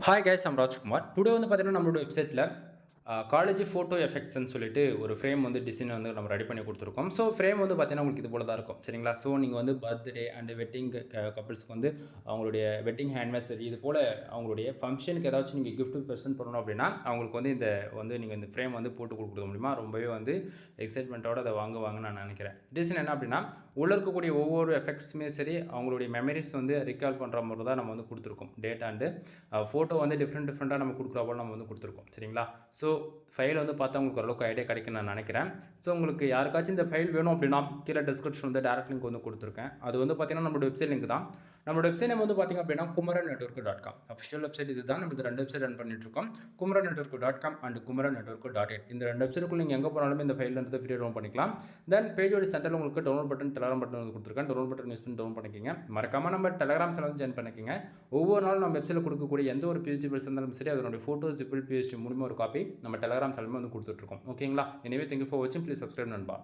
Hi guys, I'm Rajkumar. Today வந்து பார்த்தீங்கன்னா நம்மளோட வெப்சைட்டில் காலேஜ் ஃபோட்டோ எஃபெக்ட்ஸ்ன்னு சொல்லிட்டு ஒரு ஃப்ரேம் வந்து டிசைன் வந்து நம்ம ரெடி பண்ணி கொடுத்துருக்கோம். ஸோ ஃப்ரேம் வந்து பார்த்தீங்கன்னா உங்களுக்கு இது போல தான் இருக்கும், சரிங்களா? ஸோ நீங்கள் வந்து பர்த்டே அண்ட் வெட்டிங் கப்பிள்ஸ்க்கு வந்து அவங்களுடைய வெட்டிங் ஆனிவர்சரி இது போல் அவங்களுடைய ஃபங்க்ஷனுக்கு ஏதாச்சும் நீங்கள் கிஃப்ட் ப்ரெசென்ட் பண்ணணும் அப்படின்னா அவங்களுக்கு வந்து இந்த வந்து நீங்கள் இந்த ஃப்ரேம் வந்து போட்டு கொடுக்குறது மூலிமா ரொம்பவே வந்து எக்ஸைட்மெண்ட்டோட அதை வாங்குவாங்கன்னு நான் நினைக்கிறேன். ரீசன் என்ன அப்படின்னா உள்ள இருக்கக்கூடிய ஒவ்வொரு எஃபெக்ட்ஸுமே சரி அவங்களுடைய மெமரிஸ் வந்து ரிகால் பண்ணுற மாதிரி தான் நம்ம வந்து கொடுத்துருக்கோம். டேட் அண்டு ஃபோட்டோ வந்து டிஃப்ரெண்ட்டாக நம்ம கொடுக்குற போல் நம்ம வந்து கொடுத்துருக்கோம், சரிங்களா? ஸோ ஃபைல் வந்து பார்த்தா உங்களுக்கு ஓரளவுக்கு ஐடியா கிடைக்குன்னு நான் நினைக்கிறேன். ஸோ உங்களுக்கு யாருக்காச்சும் இந்த ஃபைல் வேணும் அப்படின்னா கீழே டிஸ்கிரிப்ஷன் வந்து டேரக்ட் லிங்க் வந்து கொடுத்துருக்கேன். அது வந்து பார்த்தீங்கன்னா நம்மளோட வெப்சைட் லிங்க் தான். நம்மளோட வெப்சைட் நேம் வந்து பார்த்திங்க அப்படின்னா kumaranetwork.com. அஃபிஷியல் வெப்சைட் இது தான். நம்ம 2 வெப்சைட் ரன் பண்ணிட்டுருக்கோம். kumaranetwork.com and kumaranetwork.in. இந்த 2 வெப்சைட்டுக்குள்ள நீங்கள் எங்கே போனாலுமே இந்த ஃபைல் வந்து ஃப்ரீ டவுன் பண்ணிக்கலாம். தென் பேஜோட சென்டரில் உங்களுக்கு டவுன்லோட் பட்டன், டெலகிராம் பட்டன் வந்து கொடுத்துருக்கேன். டவுன்லோட் பட்டன் யூஸ் பண்ணி டவுன் பண்ணிக்கிங்க. மறக்காமல் நம்ம டெலகிராம் சேனல் ஜாயின் பண்ணிக்கோங்க. ஒவ்வொரு நாளும் நம்ம வெப்சைட்டில் கொடுக்கக்கூடிய எந்த ஒரு பிஹெச்டி ஃபைல்ஸ் இருந்தாலும் சரி அதனுடைய ஃபோட்டோஸ் ஜிபிள் பிஹெச்டி மூலிமா ஒரு காப்பி நம்ம டெலகிராம் சேனல் வந்து கொடுத்துட்ருக்கோம். ஓகேங்களா? எனவே தேங்க்யூ ஃபார் வாட்சிங். ப்ளீஸ் சப்ஸ்கிரைப் நண்பா.